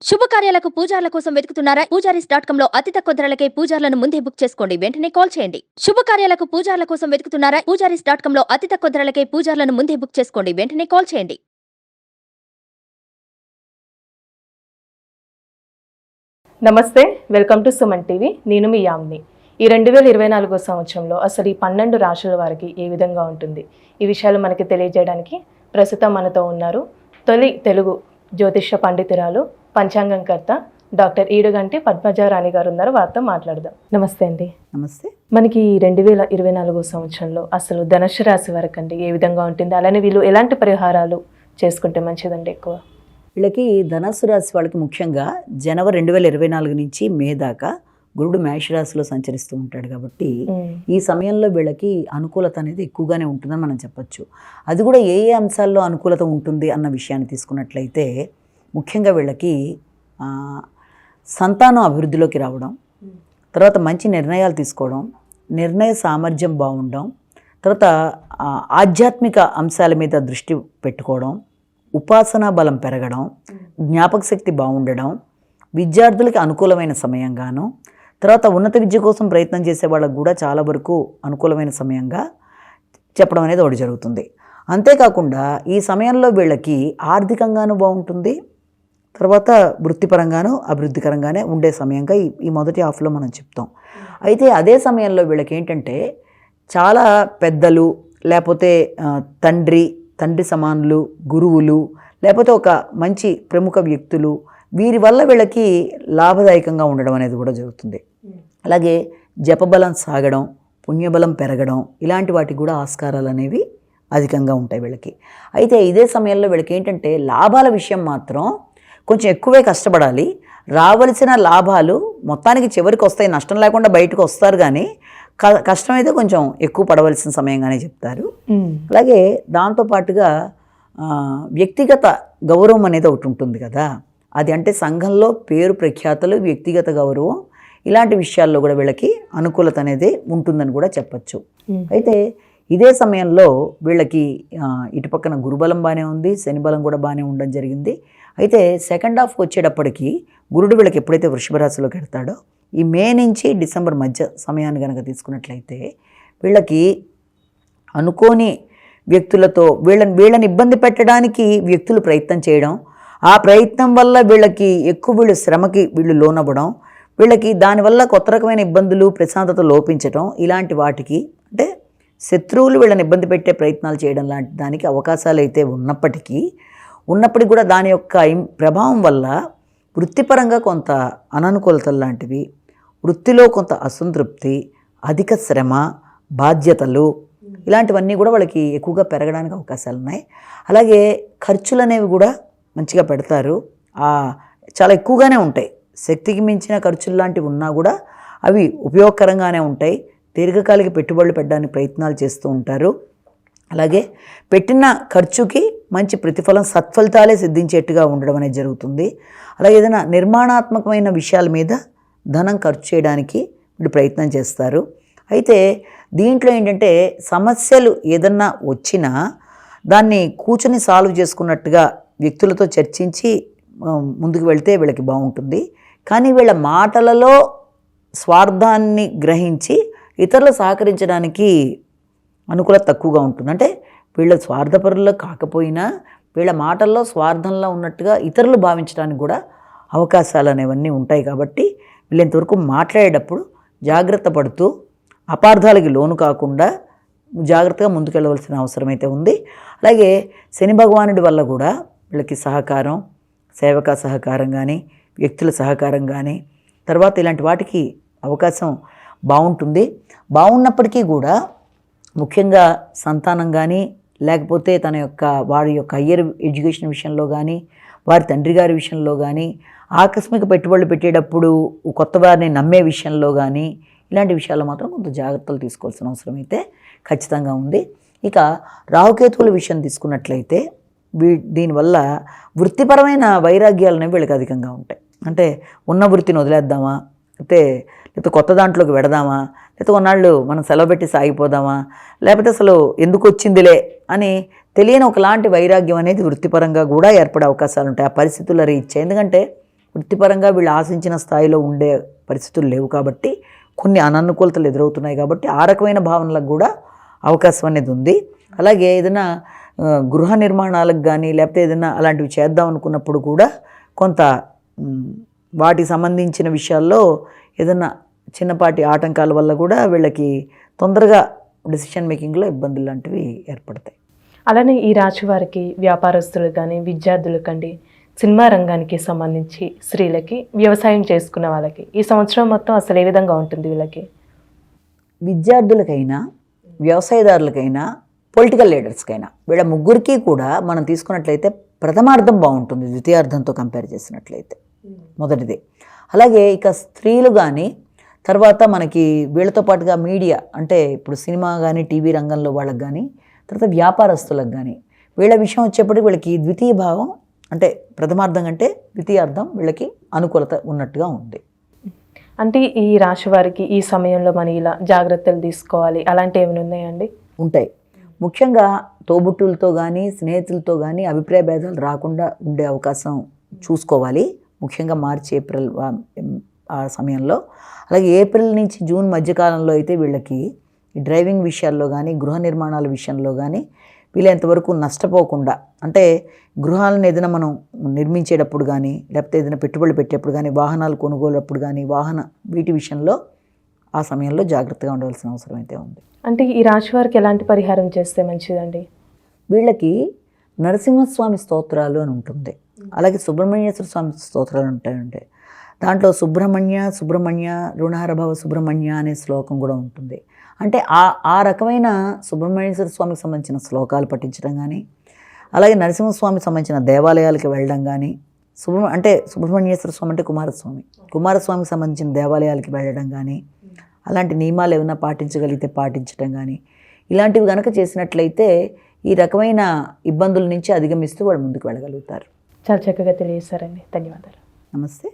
శుభకార్యాలకు పూజార్ల కోసం వెతుకుతున్నారా? పూజారీస్.com లో అతి తక్కువ ధరలకే పూజార్లను ముందే బుక్ చేసుకోండి. వెంటనే కాల్ చేయండి. శుభకార్యాలకు పూజార్ల కోసం వెతుకుతున్నారా? పూజారీస్.com లో అతి తక్కువ ధరలకే పూజార్లను ముందే బుక్ చేసుకోండి. వెంటనే కాల్ చేయండి. నమస్తే, వెల్కమ్ టు సుమన్ టీవీ. నేను మీ యామ్ని. ఈ 2024 సంవత్సరంలో అసలు ఈ 12 రాశుల వారికి ఏ విధంగా ఉంటుంది, ఈ విషయాలు మనకి తెలియజేయడానికి ప్రస్తుతం మనతో ఉన్నారు తొలి తెలుగు జ్యోతిష్య పండితురాలు, పంచాంగంకర్త డాక్టర్ ఈడుగంటి పద్మజారాణి గారు ఉన్నారు. వారితో మాట్లాడదాం. నమస్తే అండి. నమస్తే. మనకి 2024 సంవత్సరంలో అసలు ధనుసు రాశి వరకు అండి ఏ విధంగా ఉంటుంది, అలానే వీళ్ళు ఎలాంటి పరిహారాలు చేసుకుంటే మంచిదండి? ఎక్కువ వీళ్ళకి ధనుస్సు రాశి వాళ్ళకి ముఖ్యంగా జనవరి 2024 నుంచి మే దాకా గురుడు మేషరాశిలో సంచరిస్తూ ఉంటాడు కాబట్టి ఈ సమయంలో వీళ్ళకి అనుకూలత అనేది ఎక్కువగానే ఉంటుందని మనం చెప్పచ్చు. అది కూడా ఏ ఏ అంశాల్లో అనుకూలత ఉంటుంది అన్న విషయాన్ని తీసుకున్నట్లయితే ముఖ్యంగా వీళ్ళకి సంతానం అభివృద్ధిలోకి రావడం, తర్వాత మంచి నిర్ణయాలు తీసుకోవడం, నిర్ణయ సామర్థ్యం బాగుండడం, తర్వాత ఆధ్యాత్మిక అంశాల మీద దృష్టి పెట్టుకోవడం, ఉపాసనా బలం పెరగడం, జ్ఞాపక శక్తి బాగుండడం, విద్యార్థులకి అనుకూలమైన సమయంగాను, తర్వాత ఉన్నత విద్య కోసం ప్రయత్నం చేసే వాళ్ళకు కూడా చాలా వరకు అనుకూలమైన సమయంగా చెప్పడం అనేది ఒకటి జరుగుతుంది. అంతేకాకుండా ఈ సమయంలో వీళ్ళకి ఆర్థికంగానూ బాగుంటుంది, తర్వాత వృత్తిపరంగాను అభివృద్ధికరంగానే ఉండే సమయంగా ఈ మొదటి హాఫ్లో మనం చెప్తాం. అయితే అదే సమయంలో వీళ్ళకి ఏంటంటే చాలా పెద్దలు, లేకపోతే తండ్రి సమానులు, గురువులు, లేకపోతే ఒక మంచి ప్రముఖ వ్యక్తులు, వీరి వల్ల వీళ్ళకి లాభదాయకంగా ఉండడం అనేది కూడా జరుగుతుంది. అలాగే జపబలం సాగడం, పుణ్యబలం పెరగడం, ఇలాంటి వాటికి కూడా ఆస్కారాలు అనేవి అధికంగా ఉంటాయి వీళ్ళకి. అయితే ఇదే సమయంలో వీళ్ళకి ఏంటంటే లాభాల విషయం మాత్రం కొంచెం ఎక్కువే కష్టపడాలి. రావలసిన లాభాలు మొత్తానికి చివరికి వస్తాయి, నష్టం లేకుండా బయటకు వస్తారు, కానీ కష్టం అయితే కొంచెం ఎక్కువ పడవలసిన సమయంగానే చెప్తారు. అలాగే దాంతోపాటుగా వ్యక్తిగత గౌరవం అనేది ఒకటి ఉంటుంది కదా, అది అంటే సంఘంలో పేరు ప్రఖ్యాతలు, వ్యక్తిగత గౌరవం, ఇలాంటి విషయాల్లో కూడా వీళ్ళకి అనుకూలత అనేది ఉంటుందని కూడా చెప్పచ్చు. అయితే ఇదే సమయంలో వీళ్ళకి ఇటుపక్కన గురుబలం బాగానే ఉంది, శని బలం కూడా బాగానే ఉండడం జరిగింది. అయితే సెకండ్ హాఫ్కి వచ్చేటప్పటికి గురుడు వీళ్ళకి ఎప్పుడైతే వృషభ రాశిలోకి వెళ్తాడో ఈ మే నుంచి డిసెంబర్ మధ్య సమయాన్ని కనుక తీసుకున్నట్లయితే వీళ్ళకి అనుకోని వ్యక్తులతో వీళ్ళని ఇబ్బంది పెట్టడానికి వ్యక్తులు ప్రయత్నం చేయడం, ఆ ప్రయత్నం వల్ల వీళ్ళకి ఎక్కువ శ్రమకి లోనవ్వడం, వీళ్ళకి దానివల్ల కొత్త రకమైన ఇబ్బందులు, ప్రశాంతత లోపించడం, ఇలాంటి వాటికి అంటే శత్రువులు వీళ్ళని ఇబ్బంది పెట్టే ప్రయత్నాలు చేయడం లాంటి దానికి అవకాశాలు అయితే ఉన్నప్పటికీ కూడా దాని యొక్క ప్రభావం వల్ల వృత్తిపరంగా కొంత అననుకూలతలు లాంటివి, వృత్తిలో కొంత అసంతృప్తి, అధిక శ్రమ, బాధ్యతలు, ఇలాంటివన్నీ కూడా వాళ్ళకి ఎక్కువగా పెరగడానికి అవకాశాలు ఉన్నాయి. అలాగే ఖర్చులు అనేవి కూడా మంచిగా పెడతారు, చాలా ఎక్కువగానే ఉంటాయి. శక్తికి మించిన ఖర్చులు లాంటివి ఉన్నా కూడా అవి ఉపయోగకరంగానే ఉంటాయి. దీర్ఘకాలిక పెట్టుబడులు పెట్టడానికి ప్రయత్నాలు చేస్తూ ఉంటారు. అలాగే పెట్టిన ఖర్చుకి మంచి ప్రతిఫలం, సత్ఫలితాలే సిద్ధించేట్టుగా ఉండడం అనేది జరుగుతుంది. అలాగే ఏదైనా నిర్మాణాత్మకమైన విషయాల మీద ధనం ఖర్చు చేయడానికి వీళ్ళు ప్రయత్నం చేస్తారు. అయితే దీంట్లో ఏంటంటే సమస్యలు ఏదన్నా వచ్చినా దాన్ని కూర్చొని సాల్వ్ చేసుకున్నట్టుగా వ్యక్తులతో చర్చించి ముందుకు వెళ్తే వీళ్ళకి బాగుంటుంది. కానీ వీళ్ళ మాటలలో స్వార్థాన్ని గ్రహించి ఇతరులు సహకరించడానికి అనుకూలత తక్కువగా ఉంటుంది. అంటే వీళ్ళ స్వార్థపరుల్లో కాకపోయినా వీళ్ళ మాటల్లో స్వార్థంలో ఉన్నట్టుగా ఇతరులు భావించడానికి కూడా అవకాశాలు అనేవన్నీ ఉంటాయి. కాబట్టి వీళ్ళు ఇంతవరకు మాట్లాడేటప్పుడు జాగ్రత్త పడుతూ అపార్థాలకి లోను కాకుండా జాగ్రత్తగా ముందుకెళ్ళవలసిన అవసరం అయితే ఉంది. అలాగే శని భగవానుడి వల్ల కూడా వీళ్ళకి సహకారం, సేవక సహకారం కానీ, వ్యక్తుల సహకారం కానీ, తర్వాత ఇలాంటి వాటికి అవకాశం బాగుంటుంది. బాగున్నప్పటికీ కూడా ముఖ్యంగా సంతానం కానీ, లేకపోతే వారి యొక్క హయ్యర్ ఎడ్యుకేషన్ విషయంలో కానీ, వారి తండ్రి గారి విషయంలో కానీ, ఆకస్మిక పెట్టుబడులు పెట్టేటప్పుడు కొత్త వారిని నమ్మే విషయంలో కానీ, ఇలాంటి విషయాల్లో మాత్రం కొంత జాగ్రత్తలు తీసుకోవాల్సిన అవసరం అయితే ఖచ్చితంగా ఉంది. ఇక రాహుకేతువుల విషయం తీసుకున్నట్లయితే దీనివల్ల వృత్తిపరమైన వైరాగ్యాలు అనేవి వీళ్ళకి అధికంగా ఉంటాయి. అంటే ఉన్న వృత్తిని వదిలేద్దామా, లేకపోతే కొత్త దాంట్లోకి వెడదామా, లేకపోతే కొన్నాళ్ళు మనం సెలవు పెట్టి సాగిపోదామా, లేకపోతే అసలు ఎందుకు వచ్చిందిలే అని తెలియని ఒకలాంటి వైరాగ్యం అనేది వృత్తిపరంగా కూడా ఏర్పడే అవకాశాలు ఉంటాయి ఆ పరిస్థితుల రీత్యా. ఎందుకంటే వృత్తిపరంగా వీళ్ళు ఆశించిన స్థాయిలో ఉండే పరిస్థితులు లేవు కాబట్టి కొన్ని అననుకూలతలు ఎదురవుతున్నాయి కాబట్టి ఆ రకమైన భావనలకు కూడా అవకాశం అనేది ఉంది. అలాగే ఏదైనా గృహ నిర్మాణాలకు కానీ లేకపోతే ఏదైనా అలాంటివి చేద్దాం అనుకున్నప్పుడు కూడా కొంత వాటికి సంబంధించిన విషయాల్లో ఏదైనా చిన్నపాటి ఆటంకాల వల్ల కూడా వీళ్ళకి తొందరగా డెసిషన్ మేకింగ్లో ఇబ్బందులు లాంటివి ఏర్పడతాయి. అలానే ఈ రాశి వారికి వ్యాపారస్తులు కానీ విద్యార్థులు కండి సినిమా రంగానికి సంబంధించి స్త్రీలకి వ్యవసాయం చేసుకున్న వాళ్ళకి ఈ సంవత్సరం మొత్తం అసలు ఏ విధంగా ఉంటుంది వీళ్ళకి? విద్యార్థులకైనా వ్యవసాయదారులకైనా పొలిటికల్ లీడర్స్కైనా వీళ్ళ ముగ్గురికి కూడా మనం తీసుకున్నట్లయితే ప్రథమార్థం బాగుంటుంది ద్వితీయార్థంతో కంపేర్ చేసినట్లయితే మొదటిది. అలాగే ఇక స్త్రీలు కానీ తర్వాత మనకి వీళ్ళతో పాటుగా మీడియా అంటే ఇప్పుడు సినిమా కానీ టీవీ రంగంలో వాళ్ళకి కానీ తర్వాత వ్యాపారస్తులకు కానీ వీళ్ళ విషయం వచ్చేప్పటికి వీళ్ళకి ద్వితీయ భావం అంటే ప్రథమార్థం కంటే ద్వితీయార్థం వీళ్ళకి అనుకూలత ఉన్నట్టుగా ఉంది. అంటే ఈ రాశి వారికి ఈ సమయంలో మనం ఇలా జాగ్రత్తలు తీసుకోవాలి అలాంటివి ఏమైనా ఉన్నాయండి? ఉంటాయి. ముఖ్యంగా తోబుట్టులతో కానీ స్నేహితులతో కానీ అభిప్రాయ భేదాలు రాకుండా ఉండే అవకాశం చూసుకోవాలి. ముఖ్యంగా మార్చి ఏప్రిల్ ఆ సమయంలో. అలాగే ఏప్రిల్ నుంచి జూన్ మధ్యకాలంలో అయితే వీళ్ళకి ఈ డ్రైవింగ్ విషయాల్లో కానీ గృహ నిర్మాణాల విషయంలో కానీ వీళ్ళంతవరకు నష్టపోకుండా అంటే గృహాలను ఏదైనా మనం నిర్మించేటప్పుడు కానీ లేకపోతే ఏదైనా పెట్టుబడులు పెట్టేప్పుడు కానీ వాహనాలు కొనుగోలప్పుడు కానీ వీటి విషయంలో ఆ సమయంలో జాగ్రత్తగా ఉండవలసిన అవసరం అయితే ఉంది. అంటే ఈ రాశి వారికి ఎలాంటి పరిహారం చేస్తే మంచిదండి? వీళ్ళకి నరసింహస్వామి స్తోత్రాలు అని ఉంటుంది, అలాగే సుబ్రహ్మణ్యేశ్వర స్వామి స్తోత్రాలు ఉంటాయండి. దాంట్లో సుబ్రహ్మణ్య రుణహరభవ సుబ్రహ్మణ్య అనే శ్లోకం కూడా ఉంటుంది. అంటే ఆ రకమైన సుబ్రహ్మణ్యేశ్వర స్వామికి సంబంధించిన శ్లోకాలు పఠించడం కానీ అలాగే నరసింహస్వామికి సంబంధించిన దేవాలయాలకు వెళ్ళడం కానీ సుబ్రహ్మణ్యేశ్వర స్వామి అంటే కుమారస్వామికి సంబంధించిన దేవాలయాలకి వెళ్ళడం కానీ అలాంటి నియమాలు ఏమైనా పాటించగలిగితే పాటించడం కానీ ఇలాంటివి కనుక చేసినట్లయితే ఈ రకమైన ఇబ్బందుల నుంచి అధిగమిస్తూ వాళ్ళు ముందుకు వెళ్ళగలుగుతారు. చాలా చక్కగా తెలియజేశారండి. ధన్యవాదాలు. నమస్తే.